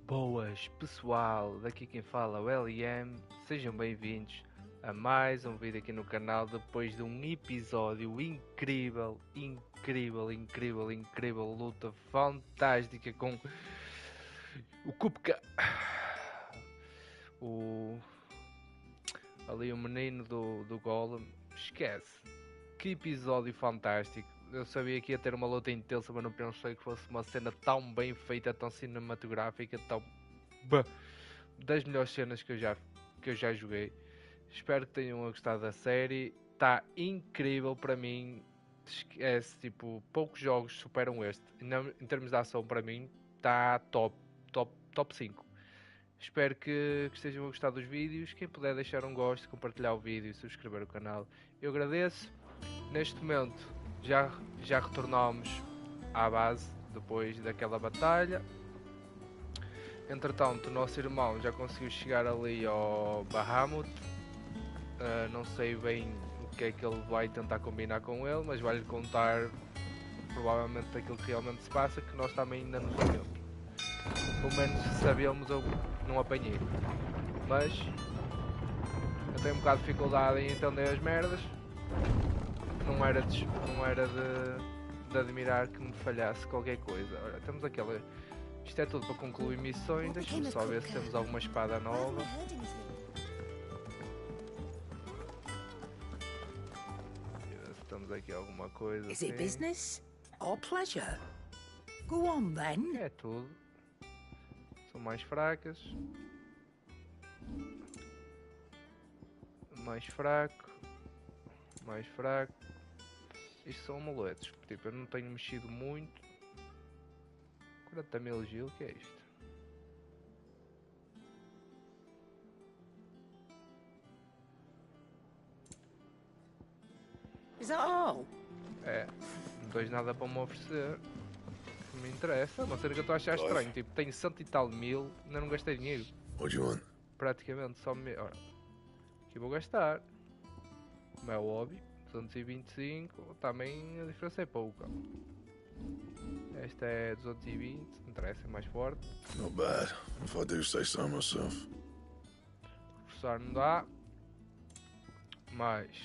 Boas pessoal, daqui quem fala é o LM, sejam bem-vindos a mais um vídeo aqui no canal depois de um episódio incrível, luta fantástica com o Kupka, ali o menino do Golem, esquece, que episódio fantástico. Eu sabia que ia ter uma luta intensa, mas não pensei que fosse uma cena tão bem feita, tão cinematográfica, tão... das melhores cenas que eu já joguei. Espero que tenham gostado da série. Está incrível para mim. Esquece, tipo, poucos jogos superam este. Em termos de ação, para mim, está top 5. Espero que estejam a gostar dos vídeos. Quem puder deixar um gosto, compartilhar o vídeo e subscrever o canal, eu agradeço. Neste momento já retornamos à base depois daquela batalha. Entretanto, o nosso irmão já conseguiu chegar ali ao Bahamut. Não sei bem o que é que ele vai tentar combinar com ele, mas vai-lhe contar provavelmente aquilo que realmente se passa, que nós também ainda não sabemos. Pelo menos sabemos, eu não apanhei. Mas eu tenho um bocado de dificuldade em entender as merdas. Não era de admirar que me falhasse qualquer coisa. Olha, temos aquela... Isto é tudo para concluir missões. Deixa-me só ver se temos alguma espada nova. Se temos aqui alguma coisa. Is it business or pleasure? Go on then. É tudo. São mais fracas. Mais fraco. Mais fraco. Isto são amuletos. Tipo, eu não tenho mexido muito. 40.000 gil, o que é isto? Is that all? É, não tens nada para me oferecer. Que me interessa, uma cena que eu estou a achar estranho. Tipo, tenho 100 e tal mil, ainda não gastei dinheiro. What do you want? Praticamente só me. Ora, aqui vou gastar. Como é óbvio, 225, também a diferença é pouca. Esta é 220, não interessa, é mais forte. Not bad, if I do say so myself. Reforçar não dá. Mais.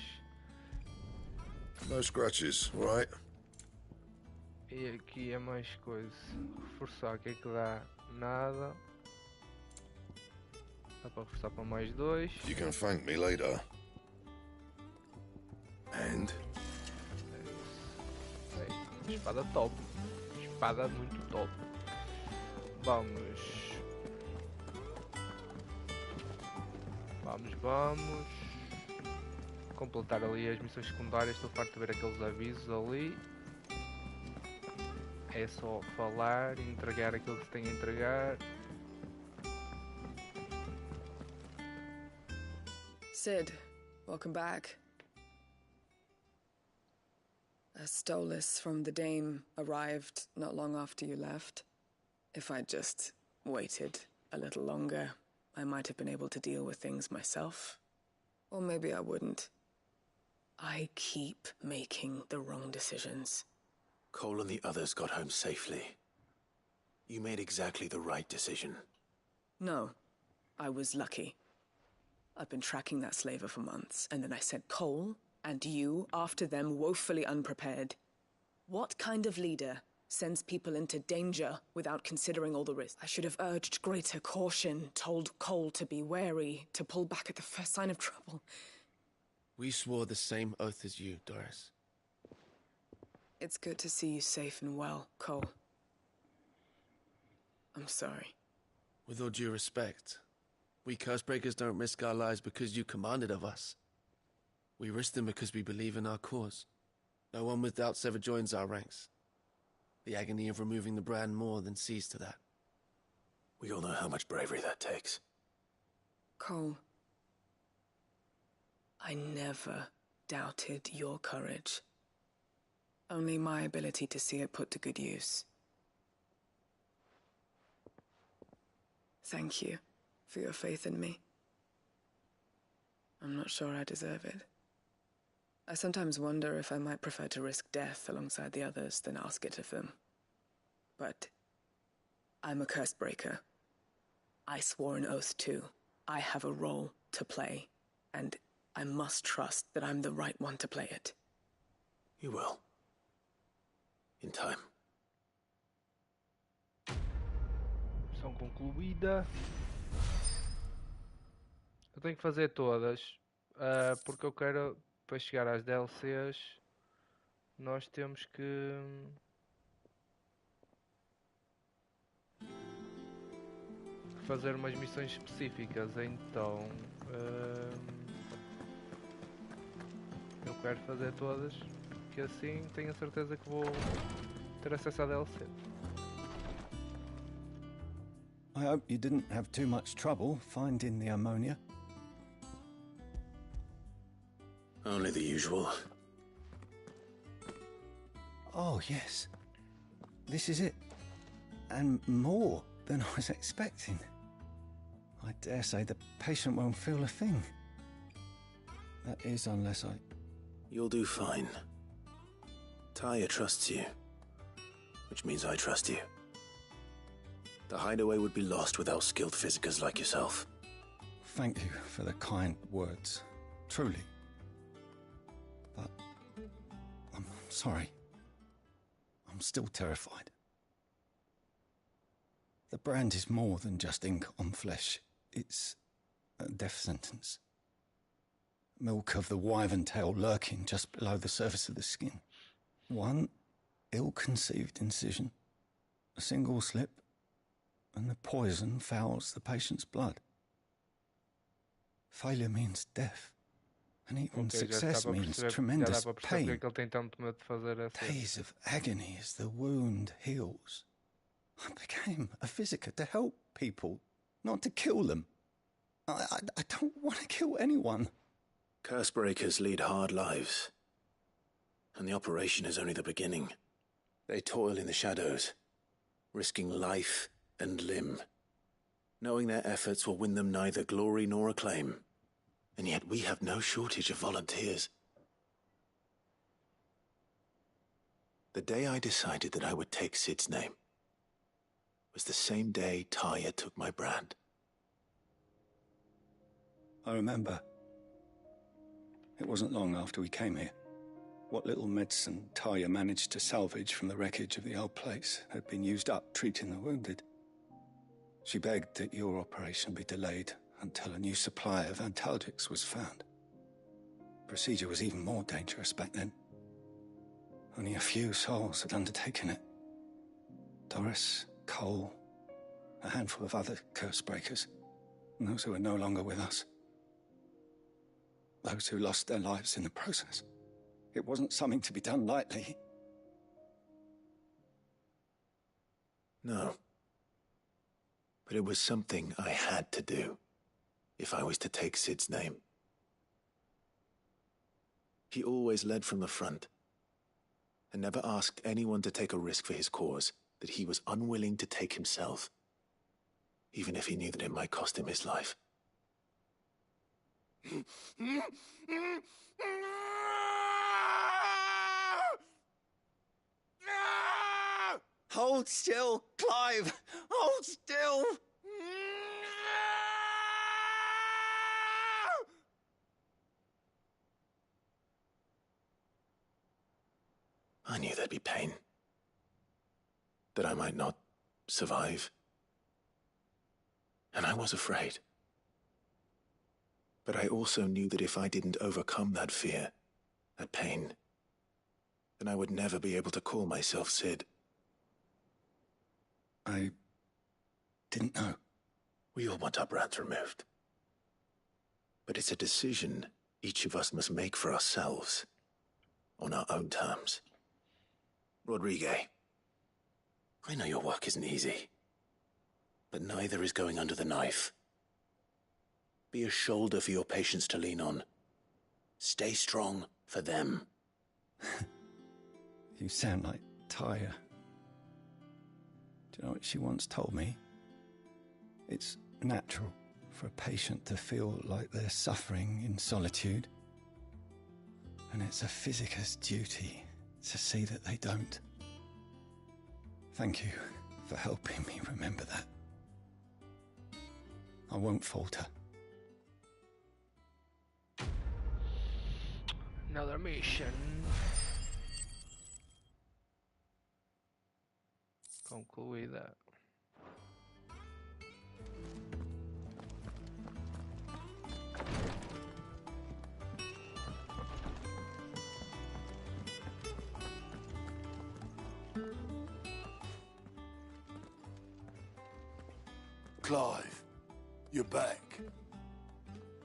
No scratches, alright? E aqui é mais coisa. Reforçar, o que é que dá? Nada. Dá para reforçar para mais 2. You can thank me later. And? Espada top. Espada muito top. Vamos. Completar ali as missões secundárias. Estou farto de ver aqueles avisos ali. É só falar e entregar aquilo que se tem a entregar. Sid, welcome back. A stolus from the Dame arrived not long after you left. If I'd just waited a little longer, I might have been able to deal with things myself. Or maybe I wouldn't. I keep making the wrong decisions. Cole and the others got home safely. You made exactly the right decision. No, I was lucky. I've been tracking that slaver for months, and then I sent Cole and you after them woefully unprepared. What kind of leader sends people into danger without considering all the risks? I should have urged greater caution, told Cole to be wary, to pull back at the first sign of trouble. We swore the same oath as you, Doris. It's good to see you safe and well, Cole. I'm sorry. With all due respect, we Cursebreakers don't risk our lives because you commanded of us. We risk them because we believe in our cause. No one with doubts ever joins our ranks. The agony of removing the brand more than sees to that. We all know how much bravery that takes. Cole, I never doubted your courage. Only my ability to see it put to good use. Thank you for your faith in me. I'm not sure I deserve it. I sometimes wonder if I might prefer to risk death alongside the others than ask it of them. But I'm a curse breaker, I swore an oath too. I have a role to play, and I must trust that I'm the right one to play it. You will. In time. Missão concluída. Eu tenho que fazer todas, porque eu quero, para chegar às DLCs, nós temos que fazer umas missões específicas, então eu quero fazer todas, que assim tenho a certeza que vou ter acesso à DLC. I hope you didn't have too much trouble finding the ammonia. Only the usual. Oh, yes. This is it. And more than I was expecting. I dare say the patient won't feel a thing. That is, unless I... You'll do fine. Tyre trusts you, which means I trust you. The hideaway would be lost without skilled physicers like yourself. Thank you for the kind words. Truly. But I'm sorry. I'm still terrified. The brand is more than just ink on flesh. It's a death sentence. Milk of the wyvern tail lurking just below the surface of the skin. One ill-conceived incision, a single slip, and the poison fouls the patient's blood. Failure means death. And even success means tremendous pain. Days of agony as the wound heals. I became a physiker to help people, not to kill them. I don't want to kill anyone. Cursebreakers lead hard lives. And the operation is only the beginning. They toil in the shadows, risking life and limb, knowing their efforts will win them neither glory nor acclaim. And yet we have no shortage of volunteers. The day I decided that I would take Sid's name was the same day Tyre took my brand. I remember. It wasn't long after we came here. What little medicine Tyre managed to salvage from the wreckage of the old place had been used up treating the wounded. She begged that your operation be delayed until a new supply of antalgics was found. Procedure was even more dangerous back then. Only a few souls had undertaken it. Doris, Cole, a handful of other curse breakers, and those who are no longer with us. Those who lost their lives in the process. It wasn't something to be done lightly. No. But it was something I had to do, if I was to take Sid's name. He always led from the front, and never asked anyone to take a risk for his cause that he was unwilling to take himself, even if he knew that it might cost him his life. Hold still, Clive! Hold still! I knew there'd be pain. That I might not survive. And I was afraid. But I also knew that if I didn't overcome that fear, that pain, then I would never be able to call myself Sid. I didn't know. We all want our brands removed. But it's a decision each of us must make for ourselves, on our own terms. Rodriguez, I know your work isn't easy, but neither is going under the knife. Be a shoulder for your patients to lean on. Stay strong for them. You sound like Tyre. Do you know what she once told me? It's natural for a patient to feel like they're suffering in solitude. And it's a physiker's duty to see that they don't. Thank you for helping me remember that. I won't falter. Another mission. Concluída. Clive, you're back.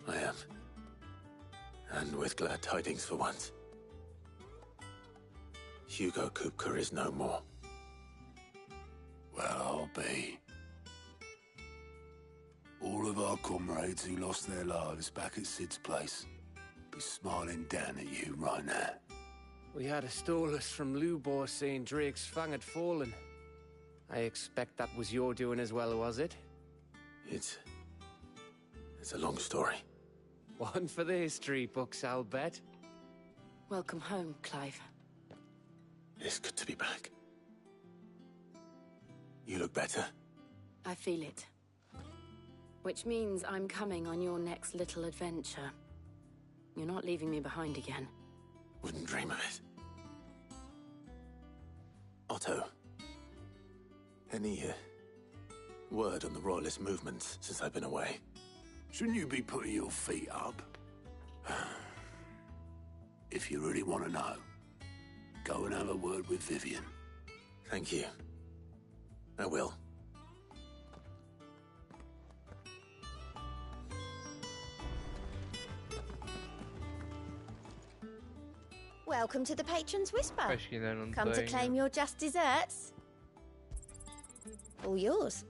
I am. And with glad tidings for once. Hugo Kupka is no more. Well, I'll be. All of our comrades who lost their lives back at Sid's place be smiling down at you right now. We had a stolus from Lubor saying Drake's fang had fallen. I expect that was your doing as well, was it? It's a long story. One for the history books, I'll bet. Welcome home, Clive. It's good to be back. You look better. I feel it. Which means I'm coming on your next little adventure. You're not leaving me behind again. Wouldn't dream of it. Otto. Any word on the Royalist movements since I've been away? Shouldn't you be putting your feet up? If you really want to know, go and have a word with Vivian. Thank you. I will. Welcome to the Patron's Whisper. Acho que ainda não Come to tenho. claim your just desserts. All yours.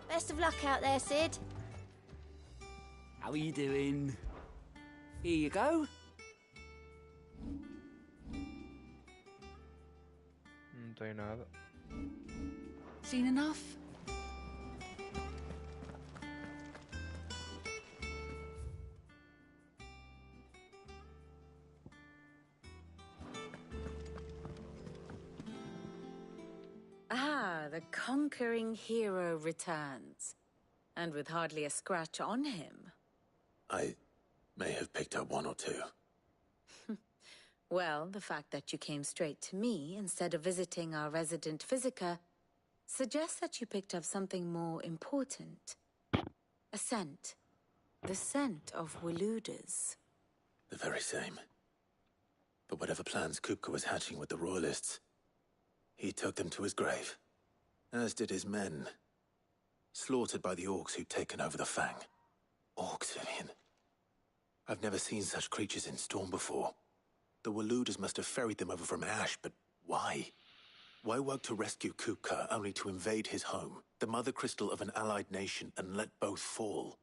Best of luck out there, Sid. How are you doing? Here you go. Não tenho nada. Seen enough? Ah, the conquering hero returns. And with hardly a scratch on him. I may have picked up one or two. Well, the fact that you came straight to me instead of visiting our resident physiker suggests that you picked up something more important. A scent. The scent of Waludas. The very same. But whatever plans Kupka was hatching with the Royalists, he took them to his grave. As did his men. Slaughtered by the orcs who'd taken over the Fang. Orcs, Vivian. I've never seen such creatures in Storm before. The Waludas must have ferried them over from Ash, but why? Why work to rescue Kupka only to invade his home, the mother crystal of an allied nation, and let both fall?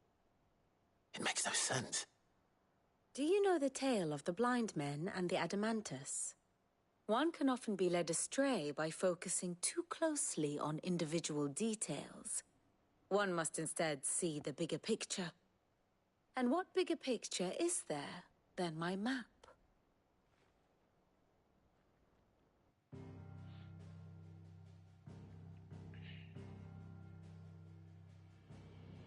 It makes no sense. Do you know the tale of the blind men and the Adamantus? One can often be led astray by focusing too closely on individual details. One must instead see the bigger picture. And what bigger picture is there than my map?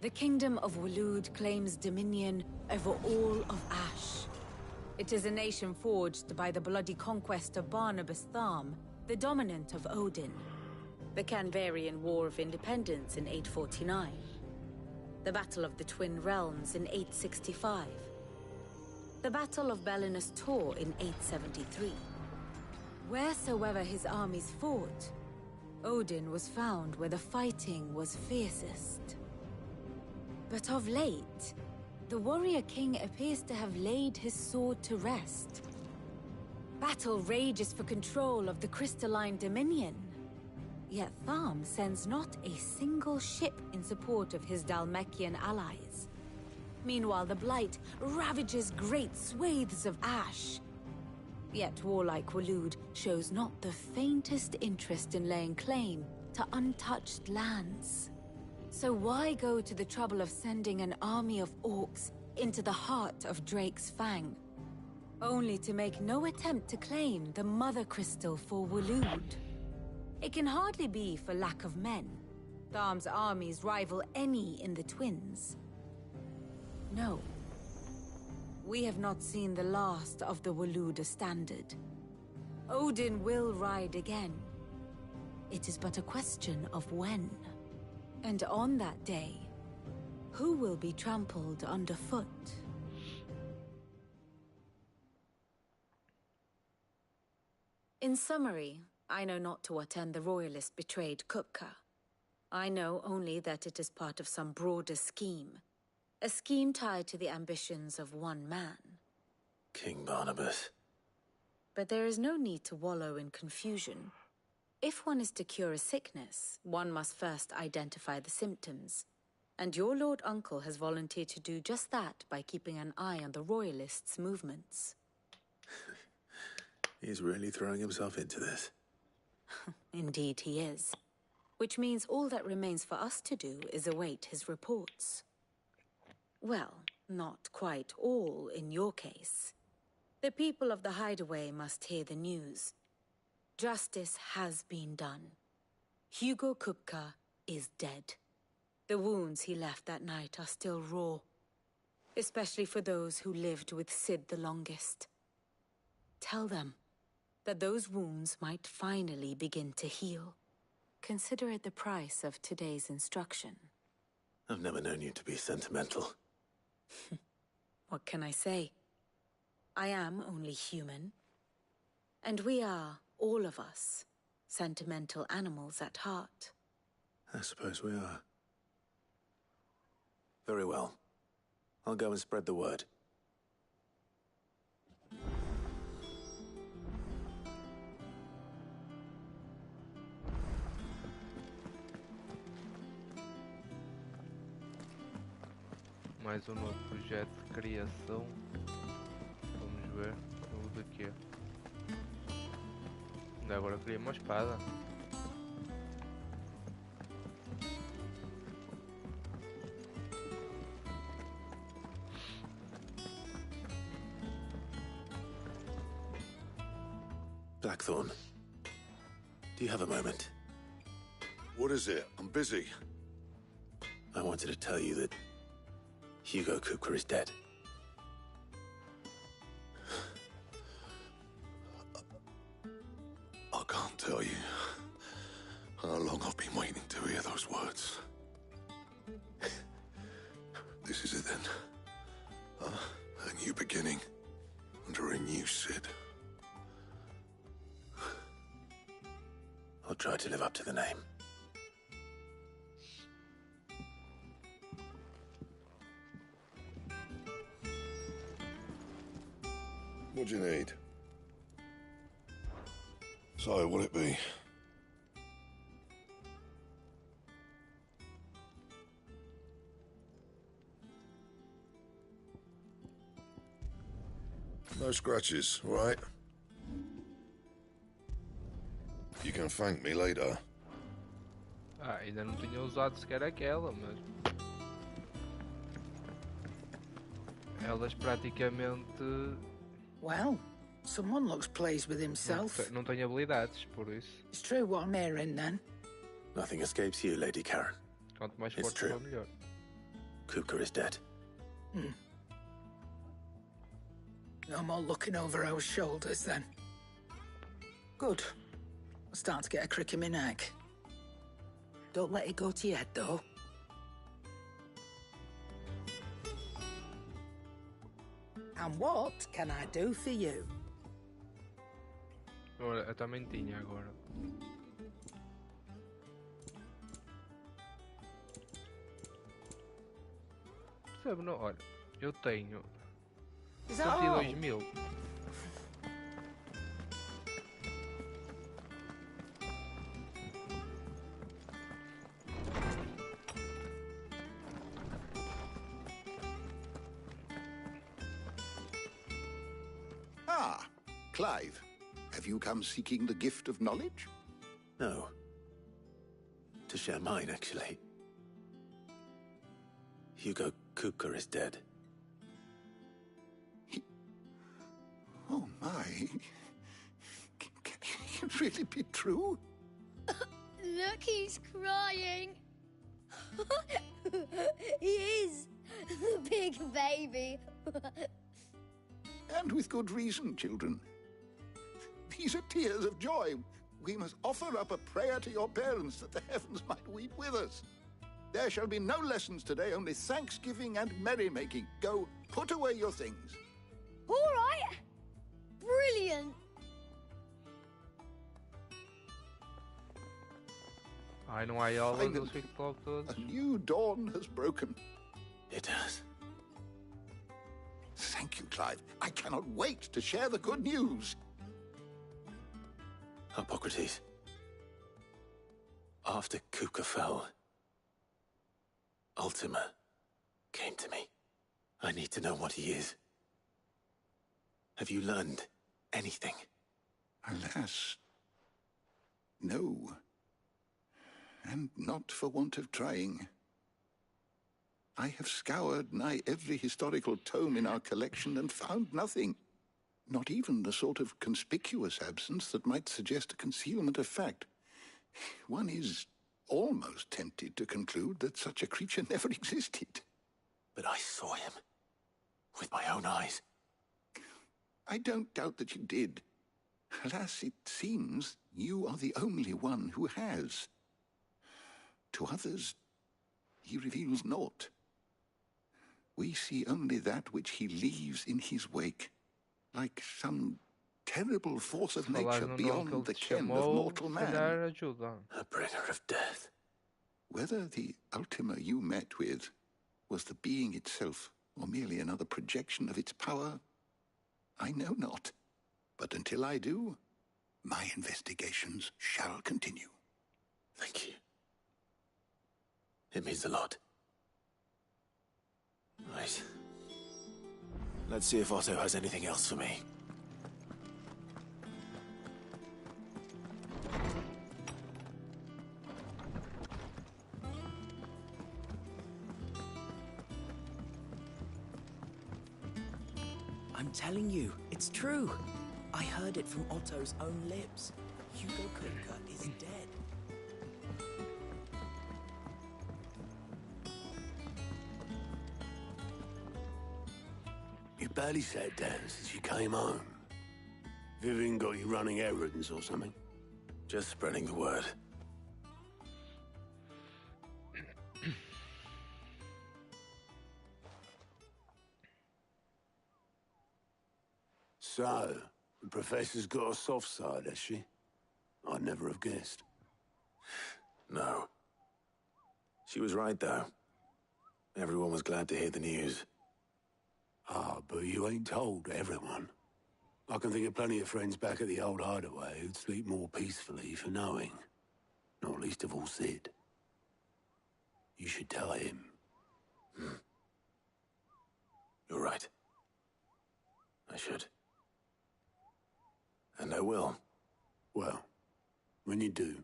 The Kingdom of Waloed claims dominion over all of Ash. It is a nation forged by the bloody conquest of Barnabas Tharm, the dominant of Odin. The Canvarian War of Independence in 849. The Battle of the Twin Realms in 865. The Battle of Belinus Tor in 873. Wheresoever his armies fought, Odin was found where the fighting was fiercest. But of late, the warrior king appears to have laid his sword to rest. Battle rages for control of the crystalline dominion. Yet Tharm sends not a single ship in support of his Dhalmekian allies. Meanwhile, the Blight ravages great swathes of Ash. Yet warlike Waloed shows not the faintest interest in laying claim to untouched lands. So why go to the trouble of sending an army of orcs into the heart of Drake's Fang, only to make no attempt to claim the Mother Crystal for Waloed? It can hardly be for lack of men. Tharm's armies rival any in the Twins. No. We have not seen the last of the Waluda standard. Odin will ride again. It is but a question of when. And on that day, who will be trampled underfoot? In summary, I know not to what end the Royalists betrayed Kupka. I know only that it is part of some broader scheme. A scheme tied to the ambitions of one man. King Barnabas. But there is no need to wallow in confusion. If one is to cure a sickness, one must first identify the symptoms. And your Lord Uncle has volunteered to do just that by keeping an eye on the Royalists' movements. He's really throwing himself into this. Indeed he is. Which means all that remains for us to do is await his reports. Well, not quite all in your case. The people of the Hideaway must hear the news. Justice has been done. Hugo Kupka is dead. The wounds he left that night are still raw. Especially for those who lived with Sid the longest. Tell them that those wounds might finally begin to heal. Consider it the price of today's instruction. I've never known you to be sentimental. What can I say? I am only human. And we are, all of us, sentimental animals at heart. I suppose we are. Very well. I'll go and spread the word. Mais um novo projeto de criação. Vamos ver o de quê. Ainda agora queria uma espada. Blackthorn, do you have a moment? What is it? I'm busy. I wanted to tell you that Hugo Kupka is dead. I can't tell you how long I've been waiting to hear those words. This is it then. A new beginning under a new Sid. I'll try to live up to the name. What do you need? So, will it be? No scratches, all right? You can thank me later. Ainda não tinha usado sequer aquela, mas... Elas praticamente... Well, someone looks pleased with himself. Não tenho habilidades, por isso. It's true what I'm hearing, then. Nothing escapes you, Lady Karen. Quanto mais It's forte, true. melhor. Kupka is dead. No more looking over our shoulders, then. Good. I'm starting to get a crick in my neck. Don't let it go to your head, though. And what can I do for you? Ora, eu também tinha agora. Percebe, não? Olha, eu tenho 102.000. Ah, Clive, have you come seeking the gift of knowledge? No. To share mine, actually. Hugo Kupka is dead. Oh, my. Can it really be true? Look, he's crying. He is. The big baby. And with good reason, children. These are tears of joy. We must offer up a prayer to your parents that the heavens might weep with us. There shall be no lessons today, only thanksgiving and merrymaking. Go, put away your things. All right. Brilliant. Ai, não há aulas, Finally, eles ficam logo todos. a new dawn has broken. It has. Thank you, Clive. I cannot wait to share the good news. Hippocrates. After Kuka fell, Ultima came to me. I need to know what he is. Have you learned anything? Alas, no. And not for want of trying. I have scoured nigh every historical tome in our collection and found nothing. Not even the sort of conspicuous absence that might suggest a concealment of fact. One is almost tempted to conclude that such a creature never existed. But I saw him. With my own eyes. I don't doubt that you did. Alas, it seems you are the only one who has. To others, he reveals naught. We see only that which he leaves in his wake, like some terrible force of nature beyond the ken of mortal man. A bringer of death. Whether the Ultima you met with was the being itself, or merely another projection of its power, I know not. But until I do, my investigations shall continue. Thank you. It means a lot. Right. Let's see if Otto has anything else for me. I'm telling you, it's true. I heard it from Otto's own lips. Hugo Kuka is dead. You barely sat down since you came home. Vivian got you running errands or something? Just spreading the word. So, the Professor's got a soft side, has she? I'd never have guessed. No. She was right, though. Everyone was glad to hear the news. Ah, but you ain't told everyone. I can think of plenty of friends back at the old hideaway who'd sleep more peacefully for knowing. Not least of all Sid. You should tell him. You're right. I should. And I will. Well, when you do,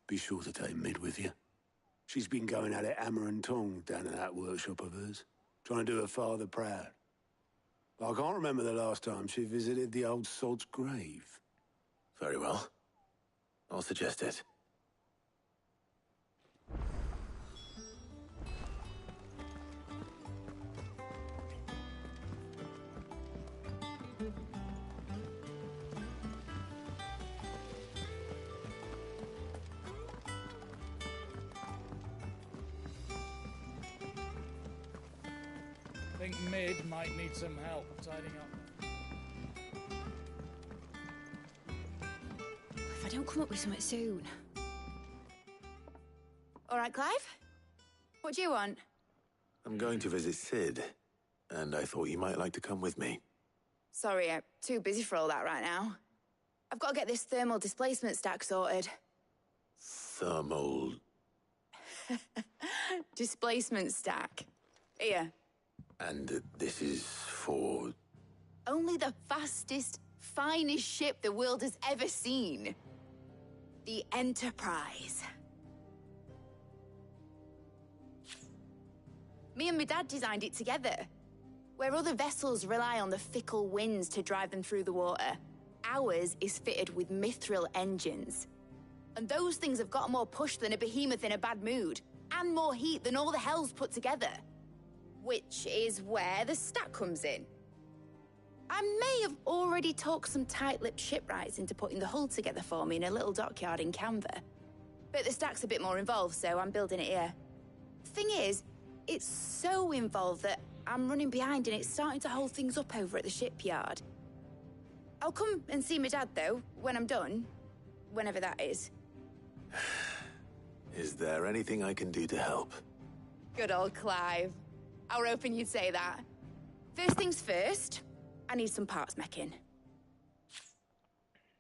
be sure to take Mid with you. She's been going at it hammer and tongs down at that workshop of hers, trying to do her father proud. But I can't remember the last time she visited the old sod's grave. Very well. I'll suggest it. I think Mid might need some help tidying up. If I don't come up with something soon. All right, Clive? What do you want? I'm going to visit Sid, and I thought you might like to come with me. Sorry, I'm too busy for all that right now. I've got to get this thermal displacement stack sorted. Thermal... Displacement stack. Here. And this is for... Only the fastest, finest ship the world has ever seen. The Enterprise. Me and my dad designed it together. Where other vessels rely on the fickle winds to drive them through the water, ours is fitted with mithril engines. And those things have got more push than a behemoth in a bad mood, and more heat than all the hells put together. Which is where the stack comes in. I may have already talked some tight-lipped shipwrights into putting the hull together for me in a little dockyard in Canva. But the stack's a bit more involved, so I'm building it here. Thing is, it's so involved that I'm running behind and it's starting to hold things up over at the shipyard. I'll come and see my dad, though, when I'm done. Whenever that is. Is there anything I can do to help? Good old Clive. I were hoping you'd say that. First things first, I need some parts meching.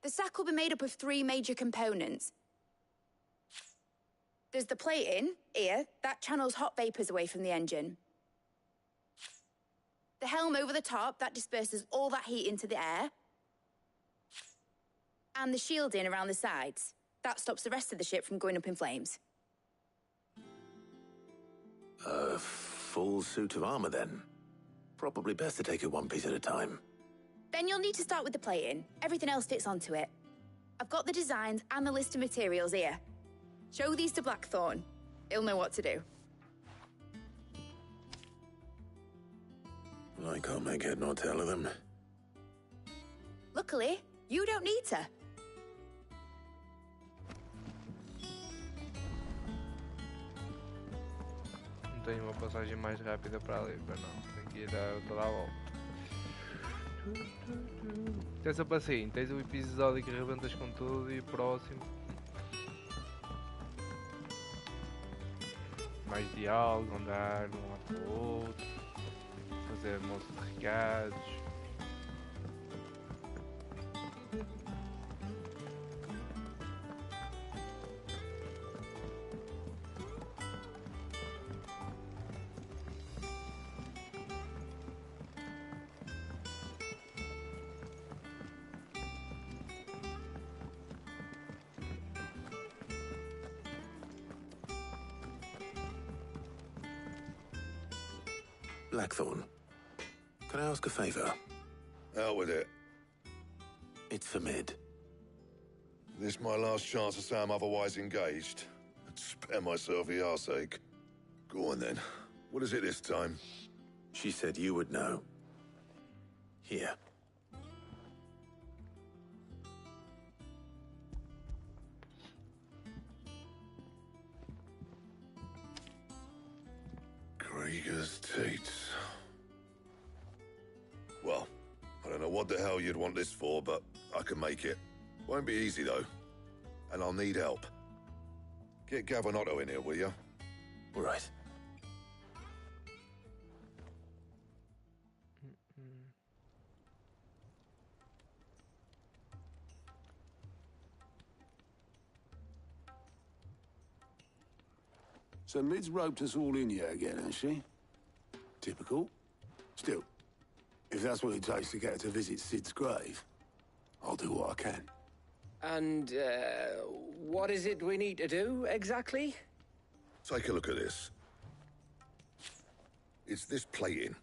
The sack will be made up of 3 major components. There's the plating, here, that channels hot vapors away from the engine. The helm over the top, that disperses all that heat into the air. And the shielding around the sides. That stops the rest of the ship from going up in flames. A full suit of armor, then. Probably best to take it one piece at a time. Then you'll need to start with the plating. Everything else fits onto it. I've got the designs and the list of materials here. Show these to Blackthorn. He'll know what to do. I can't make head nor tail of them. Luckily, you don't need to. Não tenho uma passagem mais rápida para ali, mas não. Tenho que ir toda a volta. Tens sempre assim, tens o episódio que arrebentas com tudo e o próximo. Mais diálogo, andar de um lado para o outro, fazer moço de recados. Blackthorn, can I ask a favor? Out with it. It's for Mid. This my last chance to say I'm otherwise engaged. I'd spare myself the arseache. Go on then. What is it this time? She said you would know. Here. Krieger's teats. Well, I don't know what the hell you'd want this for, but I can make it. Won't be easy, though. And I'll need help. Get Gavin Otto in here, will you? All right. So Mid's roped us all in here again, has she? Typical. Still, if that's what it takes to get her to visit Sid's grave, I'll do what I can. And, what is it we need to do, exactly? Take a look at this. It's this plating.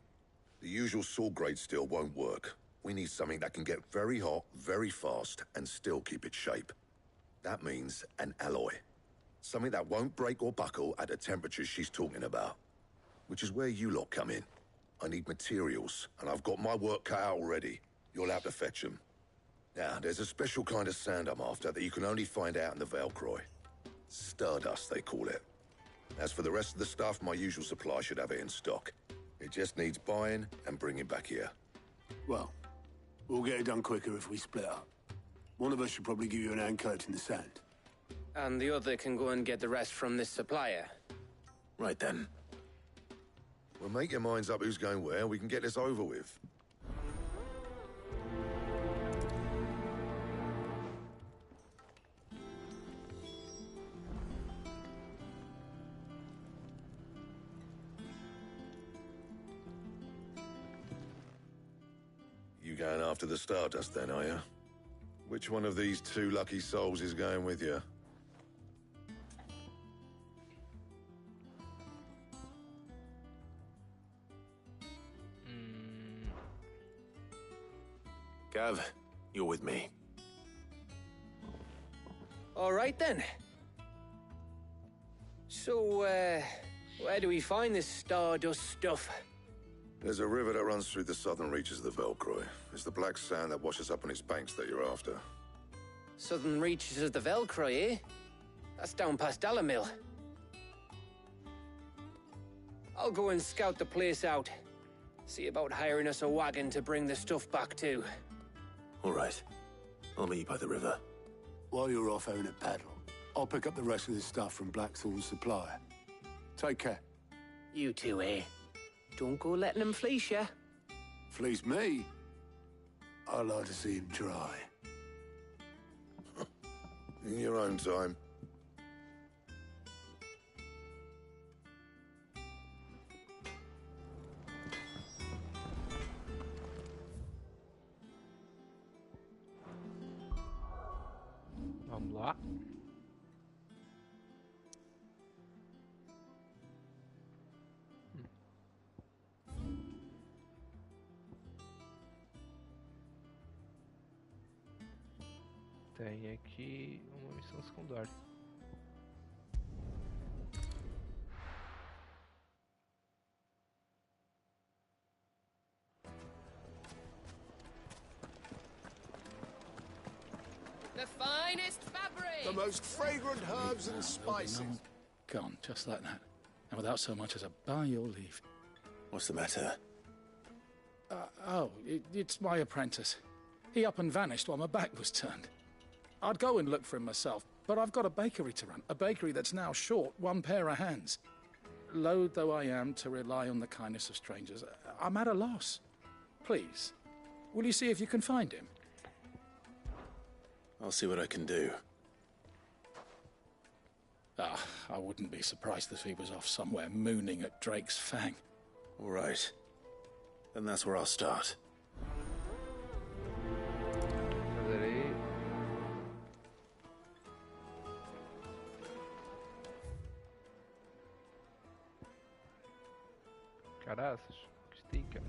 The usual sword grade steel won't work. We need something that can get very hot, very fast, and still keep its shape. That means an alloy. Something that won't break or buckle at the temperatures she's talking about. Which is where you lot come in. I need materials, and I've got my work cut out already. You'll have to fetch them. Now, there's a special kind of sand I'm after that you can only find out in the Velcroy. Stardust, they call it. As for the rest of the stuff, my usual supply should have it in stock. It just needs buying and bringing back here. Well, we'll get it done quicker if we split up. One of us should probably give you an hand collecting the sand. And the other can go and get the rest from this supplier. Right then. Well, make your minds up who's going where, and we can get this over with. You going after the Stardust then, are you? Which one of these two lucky souls is going with you? Gav, you're with me. All right, then. So, where do we find this stardust stuff? There's a river that runs through the southern reaches of the Velcroy. It's the black sand that washes up on its banks that you're after. Southern reaches of the Velcroy, eh? That's down past Alamil. I'll go and scout the place out. See about hiring us a wagon to bring the stuff back to. All right. I'll meet you by the river. While you're off having a paddle, I'll pick up the rest of this stuff from Blackthorn's supplier. Take care. You two, eh? Don't go letting them fleece ya. Fleece me? I'd like to see him try. In your own time. Vamos lá. Tem aqui uma missão secundária. The finest fabric! The most fragrant herbs and spices. Gone, just like that. And without so much as a by your leave. What's the matter? It's my apprentice. He up and vanished while my back was turned. I'd go and look for him myself, but I've got a bakery to run. A bakery that's now short one pair of hands. Loath though I am to rely on the kindness of strangers, I'm at a loss. Please, will you see if you can find him? I'll see what I can do. I wouldn't be surprised if he was off somewhere mooning at Drake's Fang. All right. Then that's where I'll start. Fazer aí. Caraças, que estica.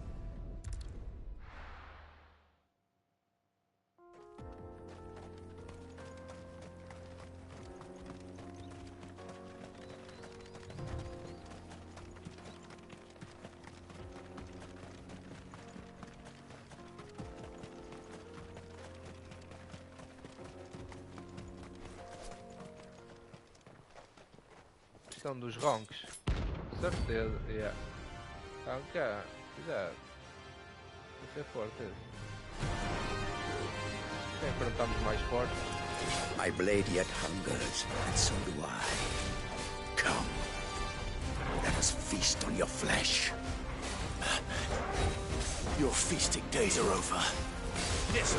São dos ronques. Certeza, yeah. Calma cá, cuidado. Isso é forte. Já enfrentamos mais fortes. My blade yet hungers, and so do I. Come, let us feast on your flesh. Your feasting days are over. This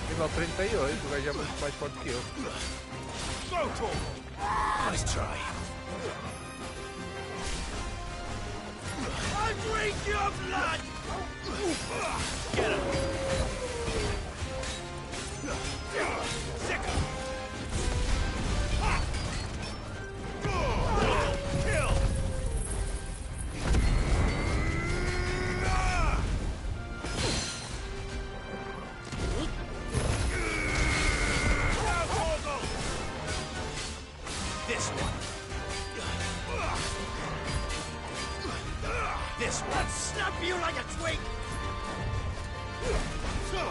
Nível 38, o gajo é muito mais forte que eu. Nice try. I drink your blood! Get him! Sick him! Kill! This one. This one. Let's snap you like a twig! Kill!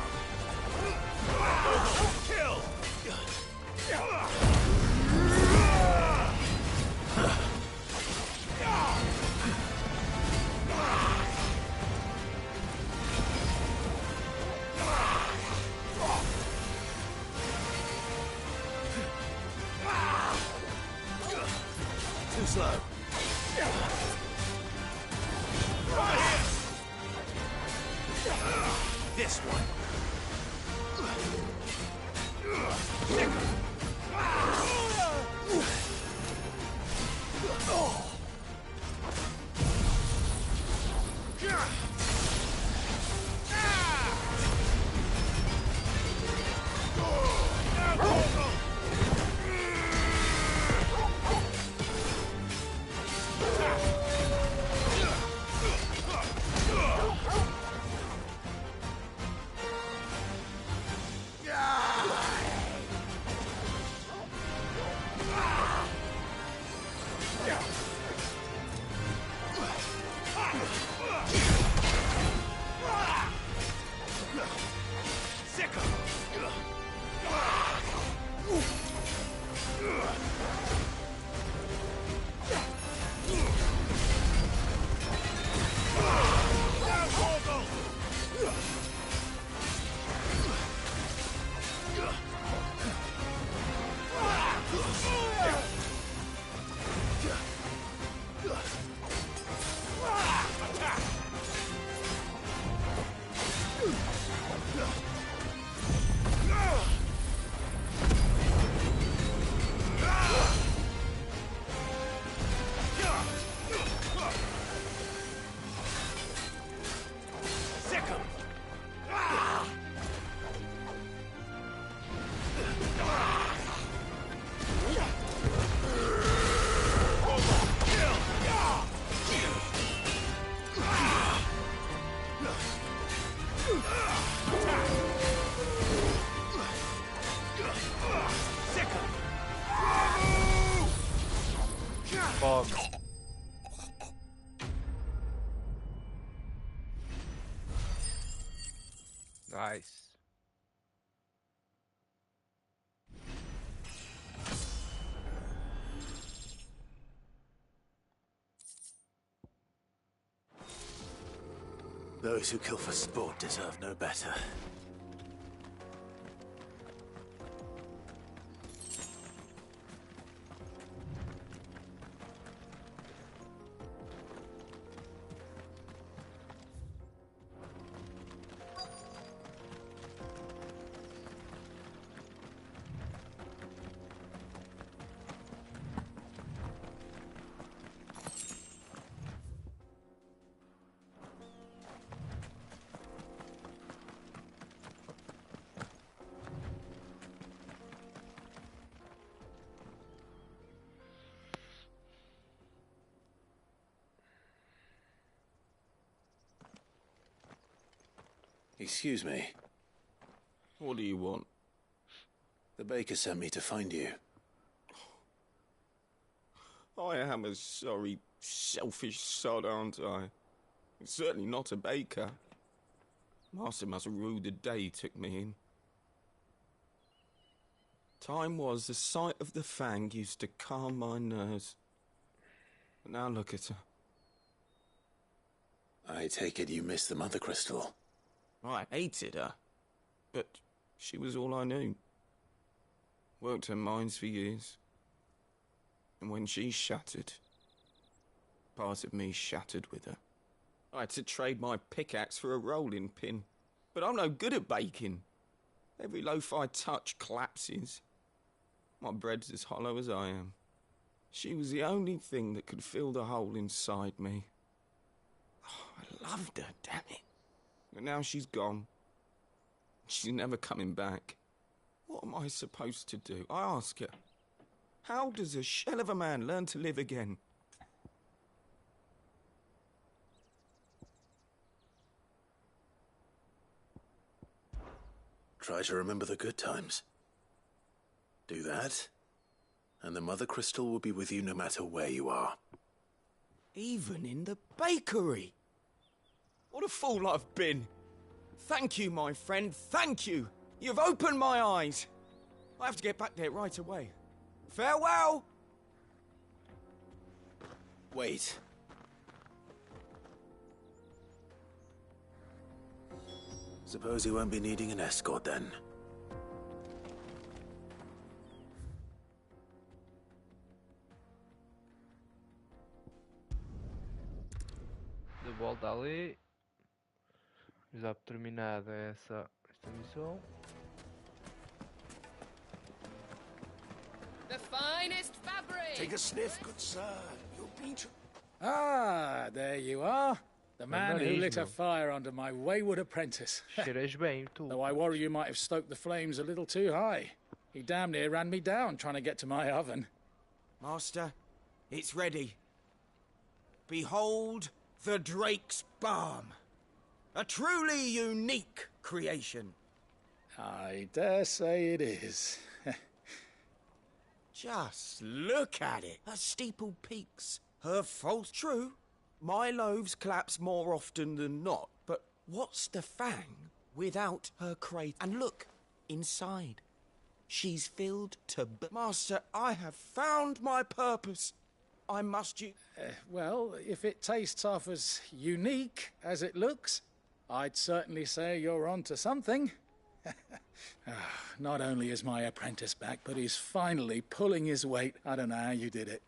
Too slow. This one. Fome. Nice. Those who kill for sport deserve no better. Excuse me. What do you want? The baker sent me to find you. I am a sorry, selfish sod, aren't I? Certainly not a baker. Master must have ruled the day he took me in. Time was the sight of the fang used to calm my nerves. But now look at her. I take it you missed the Mother Crystal. I hated her, but she was all I knew. Worked her mines for years. And when she shattered, part of me shattered with her. I had to trade my pickaxe for a rolling pin, but I'm no good at baking. Every loaf I touch collapses. My bread's as hollow as I am. She was the only thing that could fill the hole inside me. Oh, I loved her, damn it. But now she's gone. She's never coming back. What am I supposed to do? I ask her. How does a shell of a man learn to live again? Try to remember the good times. Do that, and the Mother Crystal will be with you no matter where you are. Even in the bakery. What a fool I've been. Thank you, my friend, thank you. You've opened my eyes. I have to get back there right away. Farewell! Wait. Suppose you won't be needing an escort then. De volta ali. Já terminada esta missão. The finest fabric! Take a sniff, good sir. You'll be... Ah, there you are. The man who lit a fire under my wayward apprentice. Cheiras bem, tu. Though I worry you might have stoked the flames a little too high. He damn near ran me down trying to get to my oven. Master, it's ready. Behold the Drake's Balm. A truly unique creation. I dare say it is. Just look at it. Her steeple peaks, her false. True, my loaves collapse more often than not, but what's the fang without her crate? And look, inside. She's filled to... Master, I have found my purpose. I must you... Well, if it tastes half as unique as it looks, I'd certainly say you're onto something. Not only is my apprentice back, but he's finally pulling his weight. I don't know how you did it.